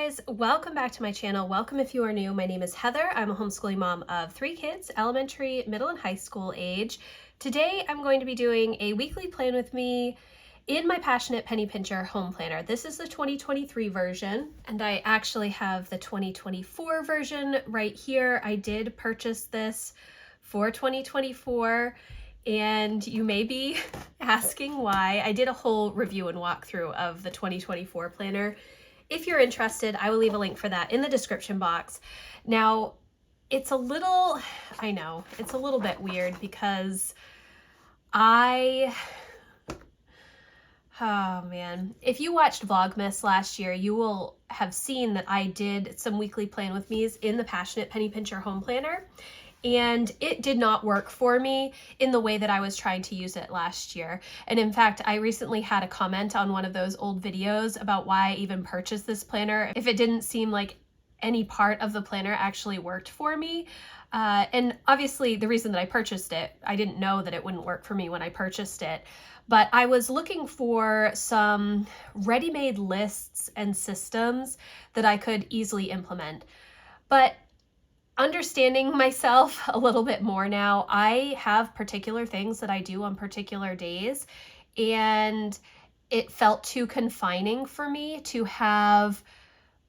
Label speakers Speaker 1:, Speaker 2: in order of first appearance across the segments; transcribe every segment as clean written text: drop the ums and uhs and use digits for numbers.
Speaker 1: guys, welcome back to my channel. Welcome if you are new. My name is Heather. I'm a homeschooling mom of 3 kids, elementary, middle, and high school age. Today I'm going to be doing a weekly plan with me in my Passionate Penny Pincher home planner. This is the 2023 version, and I actually have the 2024 version right here. I did purchase this for 2024. And you may be asking why. I did a whole review and walkthrough of the 2024 planner. If you're interested, I will leave a link for that in the description box. Now, it's a little bit weird because oh man, if you watched Vlogmas last year, you will have seen that I did some weekly plan with me's in the Passionate Penny Pincher home planner. And it did not work for me in the way that I was trying to use it last year. And in fact, I recently had a comment on one of those old videos about why I even purchased this planner if it didn't seem like any part of the planner actually worked for me. And obviously the reason that I purchased it, I didn't know that it wouldn't work for me when I purchased it. But I was looking for some ready-made lists and systems that I could easily implement. But understanding myself a little bit more now, I have particular things that I do on particular days, and it felt too confining for me to have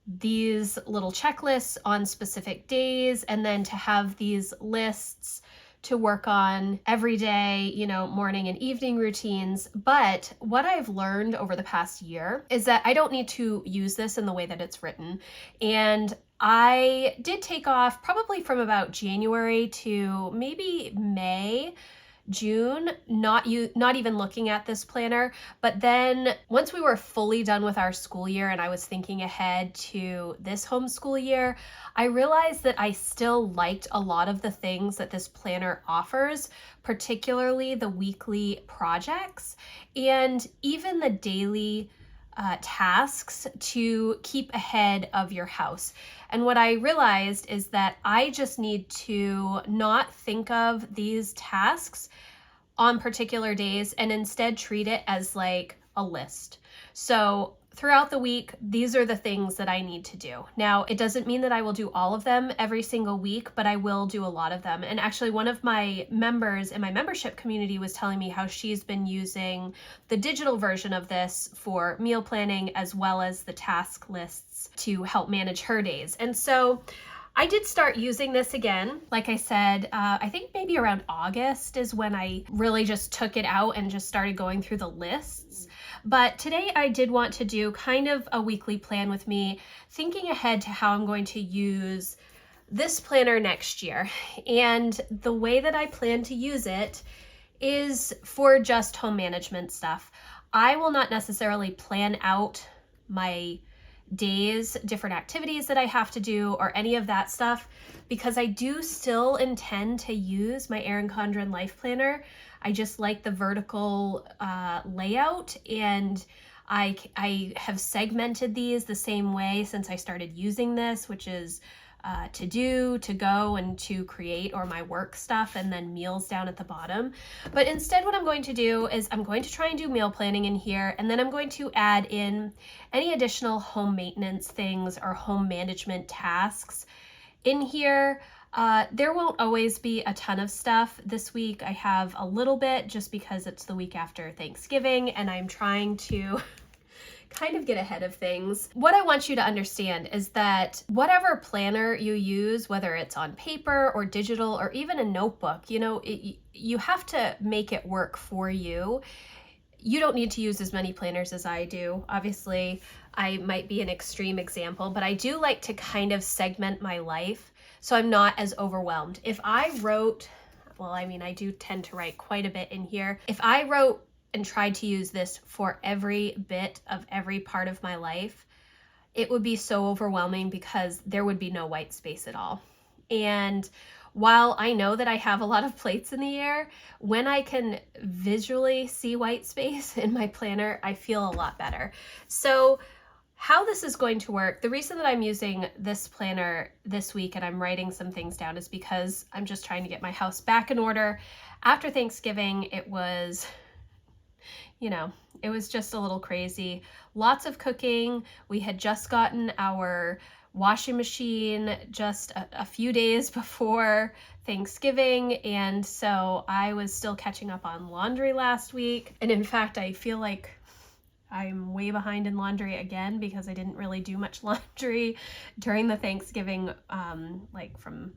Speaker 1: these little checklists on specific days and then to have these lists to work on every day, morning and evening routines. But what I've learned over the past year is that I don't need to use this in the way that it's written. And I did take off probably from about January to maybe May, June, not even looking at this planner. But then once we were fully done with our school year and I was thinking ahead to this homeschool year, I realized that I still liked a lot of the things that this planner offers, particularly the weekly projects and even the daily tasks to keep ahead of your house. And what I realized is that I just need to not think of these tasks on particular days and instead treat it as like a list. So throughout the week, these are the things that I need to do. Now, it doesn't mean that I will do all of them every single week, but I will do a lot of them. And actually, one of my members in my membership community was telling me how she's been using the digital version of this for meal planning as well as the task lists to help manage her days. And so I did start using this again. Like I said, I think maybe around August is when I really just took it out and just started going through the lists. But today I did want to do kind of a weekly plan with me, thinking ahead to how I'm going to use this planner next year. And the way that I plan to use it is for just home management stuff. I will not necessarily plan out my days, different activities that I have to do, or any of that stuff, because I do still intend to use my Erin Condren Life Planner. I just like the vertical layout, and I have segmented these the same way since I started using this, which is to do, to go, and to create, or my work stuff, and then meals down at the bottom. But instead what I'm going to do is I'm going to try and do meal planning in here, and then I'm going to add in any additional home maintenance things or home management tasks in here. There won't always be a ton of stuff. This week I have a little bit just because it's the week after Thanksgiving and I'm trying to kind of get ahead of things. What I want you to understand is that whatever planner you use, whether it's on paper or digital or even a notebook, you have to make it work for you. You don't need to use as many planners as I do. Obviously, I might be an extreme example, but I do like to kind of segment my life so I'm not as overwhelmed. If I wrote, I do tend to write quite a bit in here. If I wrote and tried to use this for every bit of every part of my life, it would be so overwhelming because there would be no white space at all. And while I know that I have a lot of plates in the air, when I can visually see white space in my planner, I feel a lot better. So how this is going to work, the reason that I'm using this planner this week and I'm writing some things down is because I'm just trying to get my house back in order. After Thanksgiving, it was you know, it was just a little crazy. Lots of cooking. We had just gotten our washing machine just a few days before Thanksgiving, and so I was still catching up on laundry last week. And in fact, I feel like I'm way behind in laundry again because I didn't really do much laundry during the Thanksgiving, like from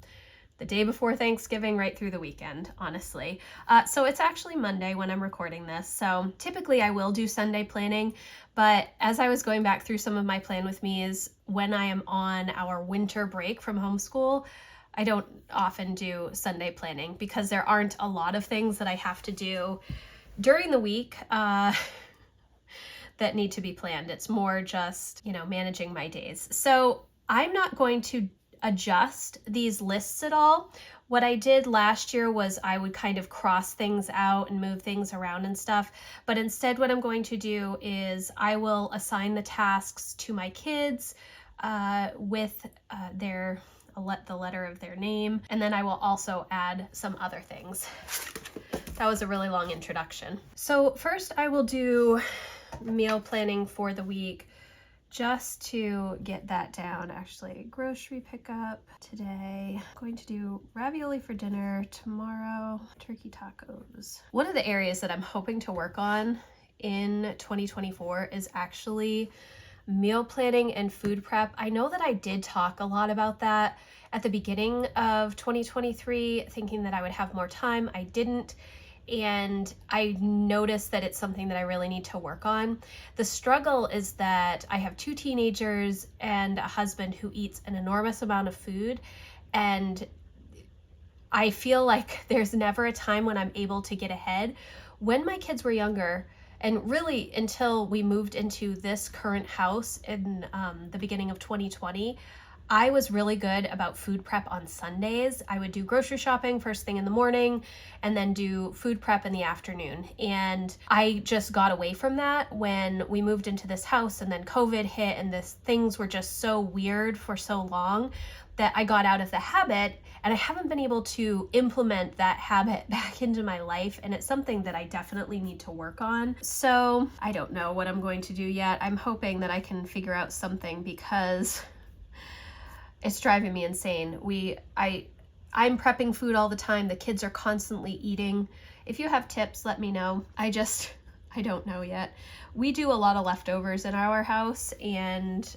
Speaker 1: the day before Thanksgiving right through the weekend, honestly. So it's actually Monday when I'm recording this. So typically I will do Sunday planning, but as I was going back through some of my plan with me's, when I am on our winter break from homeschool, I don't often do Sunday planning because there aren't a lot of things that I have to do during the week that need to be planned. It's more just, you know, managing my days. So I'm not going to adjust these lists at all. What I did last year was I would kind of cross things out and move things around and stuff. But instead what I'm going to do is I will assign the tasks to my kids with the letter of their name. And then I will also add some other things. That was a really long introduction. So first I will do meal planning for the week. Just to get that down, actually, grocery pickup today. I'm going to do ravioli for dinner tomorrow, turkey tacos. One of the areas that I'm hoping to work on in 2024 is actually meal planning and food prep. I know that I did talk a lot about that at the beginning of 2023, thinking that I would have more time. I didn't. And I noticed that it's something that I really need to work on. The struggle is that I have 2 teenagers and a husband who eats an enormous amount of food, and I feel like there's never a time when I'm able to get ahead. When my kids were younger, and really until we moved into this current house in the beginning of 2020, I was really good about food prep on Sundays. I would do grocery shopping first thing in the morning and then do food prep in the afternoon. And I just got away from that when we moved into this house, and then COVID hit and things were just so weird for so long that I got out of the habit, and I haven't been able to implement that habit back into my life, and it's something that I definitely need to work on. So I don't know what I'm going to do yet. I'm hoping that I can figure out something because it's driving me insane. I'm prepping food all the time. The kids are constantly eating. If you have tips, let me know. I don't know yet. We do a lot of leftovers in our house, and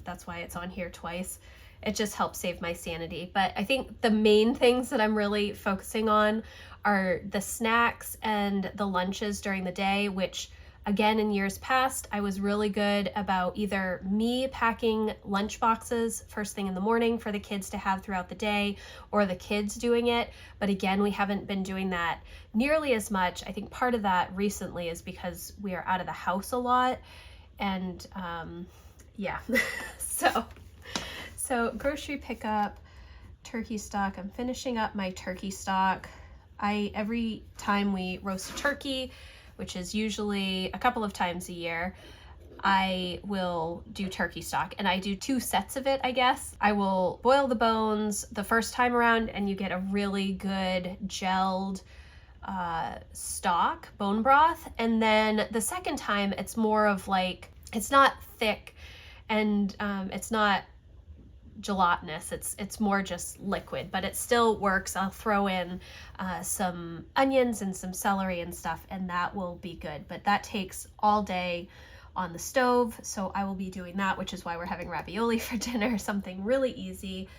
Speaker 1: that's why it's on here twice. It just helps save my sanity. But I think the main things that I'm really focusing on are the snacks and the lunches during the day, which again, in years past, I was really good about either me packing lunch boxes first thing in the morning for the kids to have throughout the day, or the kids doing it. But again, we haven't been doing that nearly as much. I think part of that recently is because we are out of the house a lot. And yeah, so grocery pickup, turkey stock. I'm finishing up my turkey stock. Every time we roast a turkey, which is usually a couple of times a year, I will do turkey stock, and I do 2 sets of it, I guess. I will boil the bones the first time around, and you get a really good gelled stock, bone broth. And then the second time, it's more of like, it's not thick and it's not gelatinous, it's more just liquid, but it still works. I'll throw in some onions and some celery and stuff, and that will be good. But that takes all day on the stove, so I will be doing that, which is why we're having ravioli for dinner, something really easy.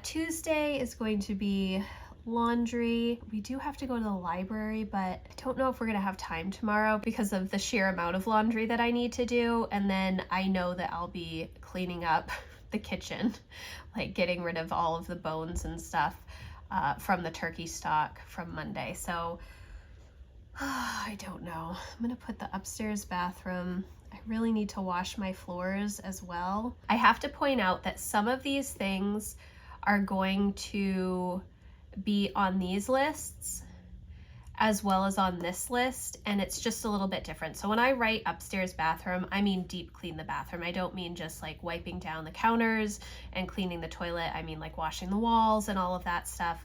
Speaker 1: Tuesday is going to be laundry. We do have to go to the library, but I don't know if we're gonna have time tomorrow because of the sheer amount of laundry that I need to do. And then I know that I'll be cleaning up the kitchen, like getting rid of all of the bones and stuff from the turkey stock from Monday. So I don't know. I'm gonna put the upstairs bathroom. I really need to wash my floors as well. I have to point out that some of these things are going to be on these lists as well as on this list, and it's just a little bit different. So when I write upstairs bathroom, I mean deep clean the bathroom. I don't mean just like wiping down the counters and cleaning the toilet. I mean like washing the walls and all of that stuff.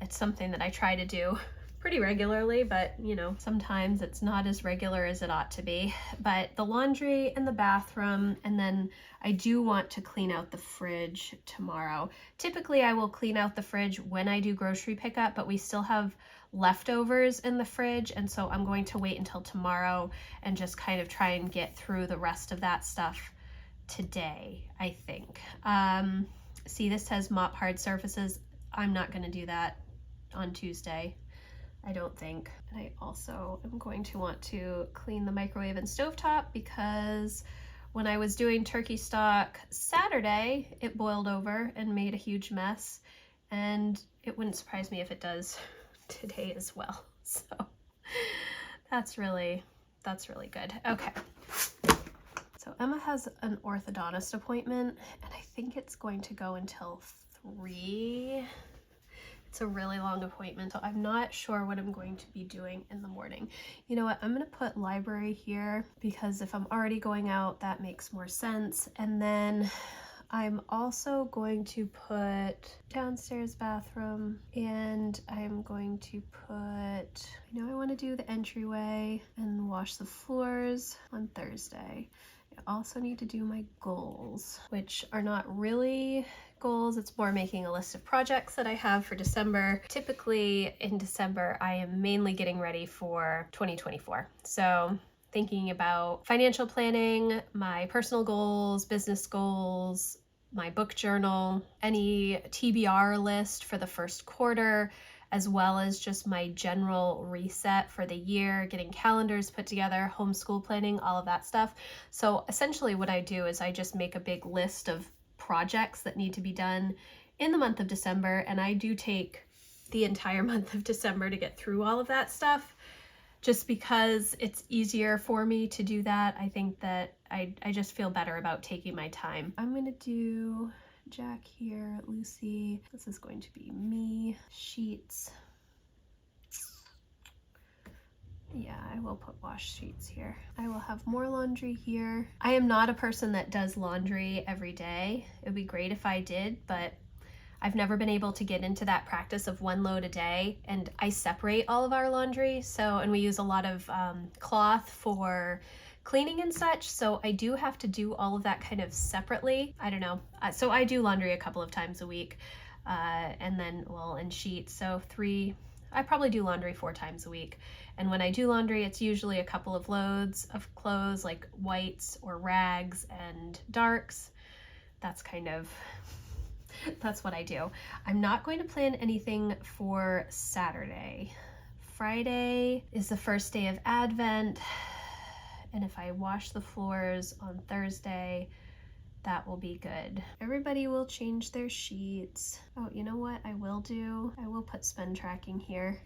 Speaker 1: It's something that I try to do pretty regularly, but you know, sometimes it's not as regular as it ought to be. But the laundry and the bathroom, and then I do want to clean out the fridge tomorrow. Typically I will clean out the fridge when I do grocery pickup, but we still have leftovers in the fridge, and so I'm going to wait until tomorrow and just kind of try and get through the rest of that stuff today, I think. See, this says mop hard surfaces. I'm not going to do that on Tuesday, I don't think. And I also am going to want to clean the microwave and stovetop, because when I was doing turkey stock Saturday, it boiled over and made a huge mess, and it wouldn't surprise me if it does today as well. So that's really good. Okay. So Emma has an orthodontist appointment, and I think it's going to go until 3. It's a really long appointment, so I'm not sure what I'm going to be doing in the morning. You know what, I'm gonna put library here, because if I'm already going out, that makes more sense. And then I'm also going to put downstairs bathroom, and I'm going to put, I know I want to do the entryway and wash the floors on Thursday. I also need to do my goals, which are not really goals. It's more making a list of projects that I have for December. Typically in December, I am mainly getting ready for 2024. So thinking about financial planning, my personal goals, business goals, my book journal, any TBR list for the first quarter, as well as just my general reset for the year, getting calendars put together, homeschool planning, all of that stuff. So essentially what I do is I just make a big list of projects that need to be done in the month of December, and I do take the entire month of December to get through all of that stuff, just because it's easier for me to do that. I think that I just feel better about taking my time. I'm gonna do Jack here, Lucy, this is going to be me, sheets. Yeah, I will put wash sheets here. I will have more laundry here. I am not a person that does laundry every day. It would be great if I did, but I've never been able to get into that practice of 1 load a day, and I separate all of our laundry. So, and we use a lot of cloth for cleaning and such, so I do have to do all of that kind of separately. I don't know. So I do laundry a couple of times a week, and then, well, and sheets, so 3. I probably do laundry 4 times a week. And when I do laundry, it's usually a couple of loads of clothes, like whites or rags and darks. That's kind of, that's what I do. I'm not going to plan anything for Saturday. Friday is the first day of Advent, and if I wash the floors on Thursday, that will be good. Everybody will change their sheets. Oh, you know what I will do? I will put spend tracking here.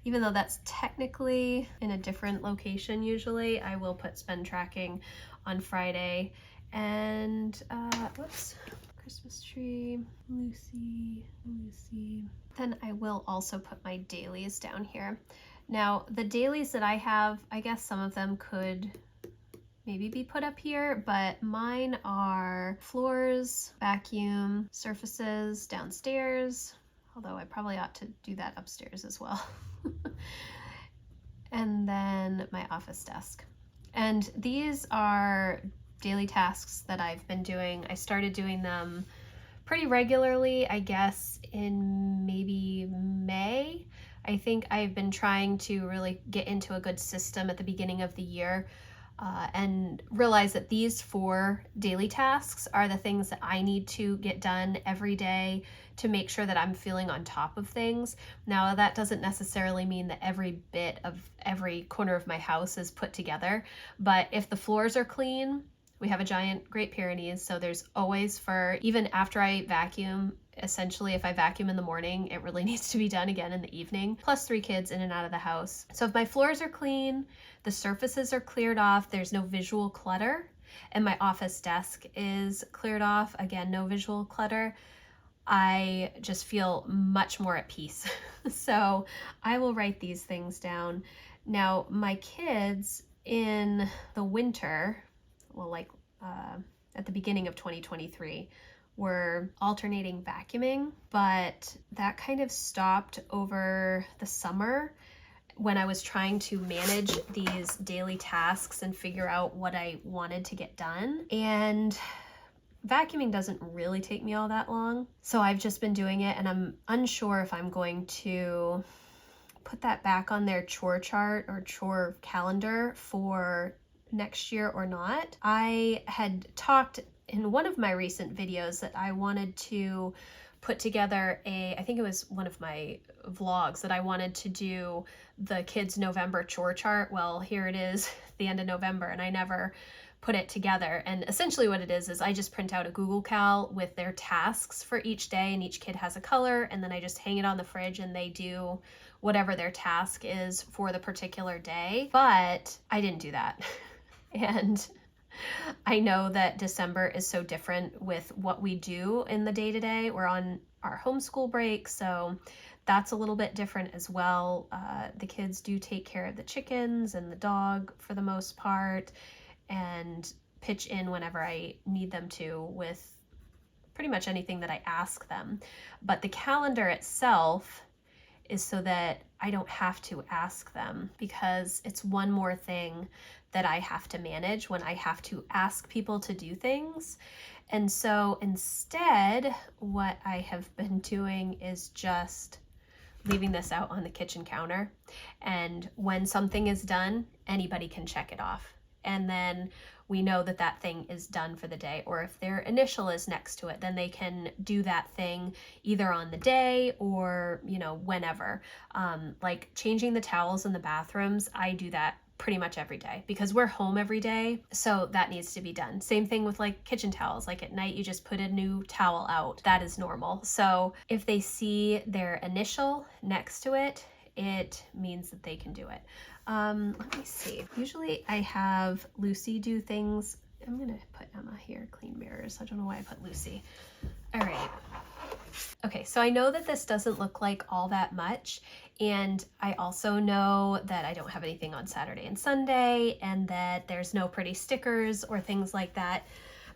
Speaker 1: Even though that's technically in a different location usually, I will put spend tracking on Friday. And, whoops, Christmas tree, Lucy. Then I will also put my dailies down here. Now, the dailies that I have, I guess some of them could maybe be put up here, but mine are floors, vacuum, surfaces downstairs, although I probably ought to do that upstairs as well. And then my office desk. And these are daily tasks that I've been doing. I started doing them pretty regularly, I guess, in maybe May. I think I've been trying to really get into a good system at the beginning of the year, and realize that these 4 daily tasks are the things that I need to get done every day to make sure that I'm feeling on top of things. Now, that doesn't necessarily mean that every bit of every corner of my house is put together, but if the floors are clean, we have a giant Great Pyrenees, so there's always fur. Even after I vacuum, essentially if I vacuum in the morning, it really needs to be done again in the evening, plus 3 kids in and out of the house. So if my floors are clean, the surfaces are cleared off, there's no visual clutter, and my office desk is cleared off, again, no visual clutter, I just feel much more at peace. So I will write these things down. Now, my kids in the winter, well, like at the beginning of 2023, were alternating vacuuming, but that kind of stopped over the summer. when I was trying to manage these daily tasks and figure out what I wanted to get done. And vacuuming doesn't really take me all that long. So I've just been doing it, and I'm unsure if I'm going to put that back on their chore chart or chore calendar for next year or not. I had talked in one of my recent videos that I wanted to put together I think it was one of my vlogs, that I wanted to do the kids' November chore chart. Well, here it is, the end of November, and I never put it together. And essentially what it is I just print out a Google Cal with their tasks for each day, and each kid has a color, and then I just hang it on the fridge and they do whatever their task is for the particular day. But I didn't do that. And I know that December is so different with what we do in the day-to-day. We're on our homeschool break, so that's a little bit different as well. The kids do take care of the chickens and the dog for the most part, and pitch in whenever I need them to with pretty much anything that I ask them. But the calendar itself is so that I don't have to ask them, because it's one more thing that I have to manage when I have to ask people to do things. And so instead, what I have been doing is just leaving this out on the kitchen counter. And when something is done, anybody can check it off. And then we know that that thing is done for the day. Or if their initial is next to it, then they can do that thing either on the day or, whenever. Like changing the towels in the bathrooms, I do that pretty much every day because we're home every day. So that needs to be done. Same thing with like kitchen towels. Like at night, you just put a new towel out. That is normal. So if they see their initial next to it, it means that they can do it. Let me see. Usually I have Lucy do things. I'm gonna put Emma here, clean mirrors. I don't know why I put Lucy. All right. Okay, so I know that this doesn't look like all that much, and I also know that I don't have anything on Saturday and Sunday, and that there's no pretty stickers or things like that.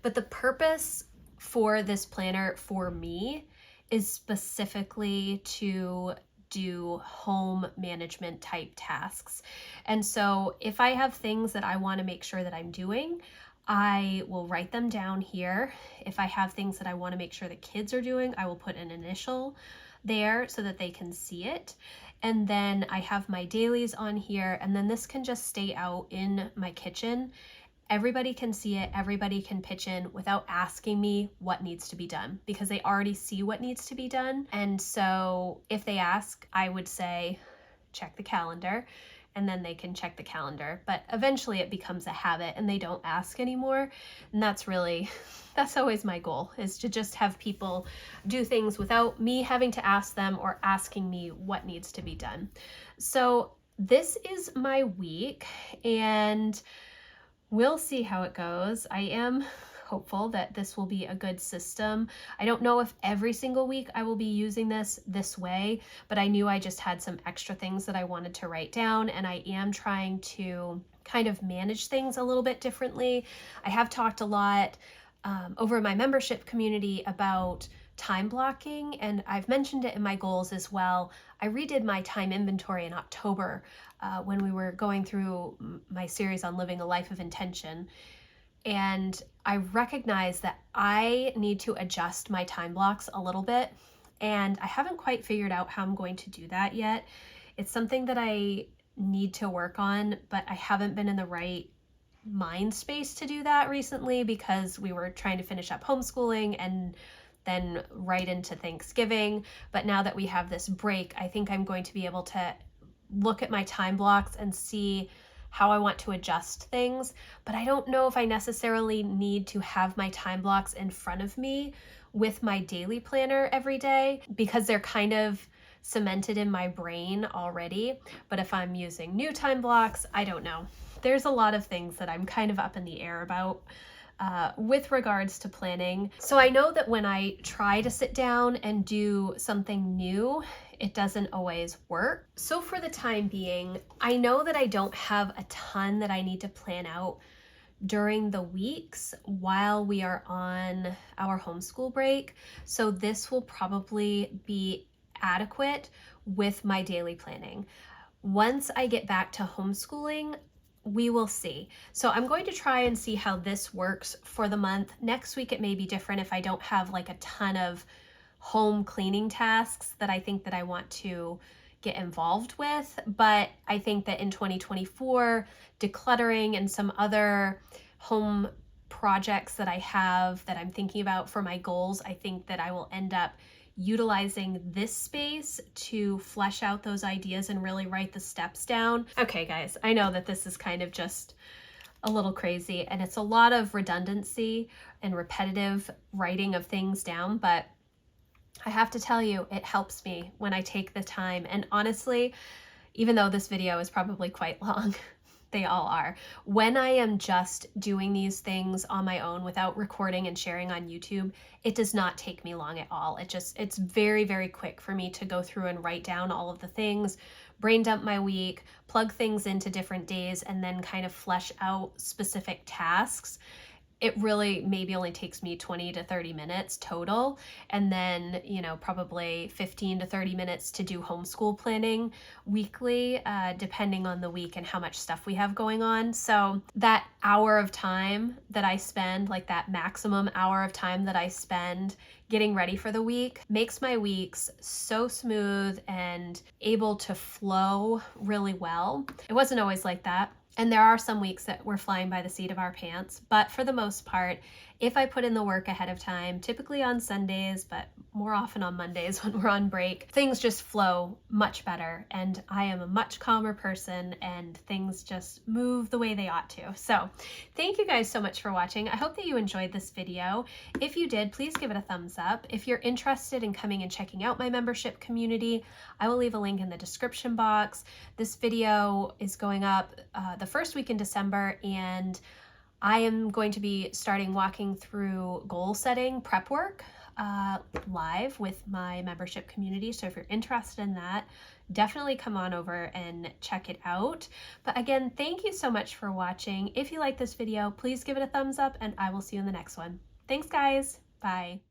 Speaker 1: But the purpose for this planner for me is specifically to do home management type tasks. And so if I have things that I want to make sure that I'm doing, I will write them down here. If I have things that I want to make sure the kids are doing, I will put an initial there so that they can see it. And then I have my dailies on here, and then this can just stay out in my kitchen. Everybody can see it, everybody can pitch in without asking me what needs to be done, because they already see what needs to be done. And so if they ask, I would say, check the calendar, and then they can check the calendar. But eventually it becomes a habit and they don't ask anymore. And that's always my goal, is to just have people do things without me having to ask them or asking me what needs to be done. So this is my week, and we'll see how it goes. I am hopeful that this will be a good system. I don't know if every single week I will be using this way, but I knew I just had some extra things that I wanted to write down, and I am trying to kind of manage things a little bit differently. I have talked a lot over my membership community about time blocking, and I've mentioned it in my goals as well. I redid my time inventory in October when we were going through my series on living a life of intention. And I recognize that I need to adjust my time blocks a little bit, and I haven't quite figured out how I'm going to do that yet. It's something that I need to work on, but I haven't been in the right mind space to do that recently because we were trying to finish up homeschooling and then right into Thanksgiving. But now that we have this break, I think I'm going to be able to look at my time blocks and see how I want to adjust things. But I don't know if I necessarily need to have my time blocks in front of me with my daily planner every day, because they're kind of cemented in my brain already. But if I'm using new time blocks, I don't know. There's a lot of things that I'm kind of up in the air about with regards to planning. So I know that when I try to sit down and do something new, it doesn't always work. So for the time being, I know that I don't have a ton that I need to plan out during the weeks while we are on our homeschool break. So this will probably be adequate with my daily planning. Once I get back to homeschooling, we will see. So I'm going to try and see how this works for the month. Next week it may be different if I don't have like a ton of home cleaning tasks that I think that I want to get involved with. But I think that in 2024, decluttering and some other home projects that I have that I'm thinking about for my goals, I think that I will end up utilizing this space to flesh out those ideas and really write the steps down. Okay, guys, I know that this is kind of just a little crazy and it's a lot of redundancy and repetitive writing of things down, but I have to tell you, it helps me when I take the time. And honestly, even though this video is probably quite long, they all are. When I am just doing these things on my own without recording and sharing on YouTube, it does not take me long at all. It's very, very quick for me to go through and write down all of the things, brain dump my week, plug things into different days, and then kind of flesh out specific tasks. It really maybe only takes me 20 to 30 minutes total, and then, you know, probably 15 to 30 minutes to do homeschool planning weekly, depending on the week and how much stuff we have going on. So that hour of time that I spend, like that maximum hour of time that I spend getting ready for the week, makes my weeks so smooth and able to flow really well. It wasn't always like that. And there are some weeks that we're flying by the seat of our pants, but for the most part, if I put in the work ahead of time, typically on Sundays, but more often on Mondays when we're on break, things just flow much better and I am a much calmer person and things just move the way they ought to. So thank you guys so much for watching. I hope that you enjoyed this video. If you did, please give it a thumbs up. If you're interested in coming and checking out my membership community, I will leave a link in the description box. This video is going up the first week in December, and I am going to be starting walking through goal setting prep work live with my membership community. So if you're interested in that, definitely come on over and check it out. But again, thank you so much for watching. If you like this video, please give it a thumbs up and I will see you in the next one. Thanks guys. Bye.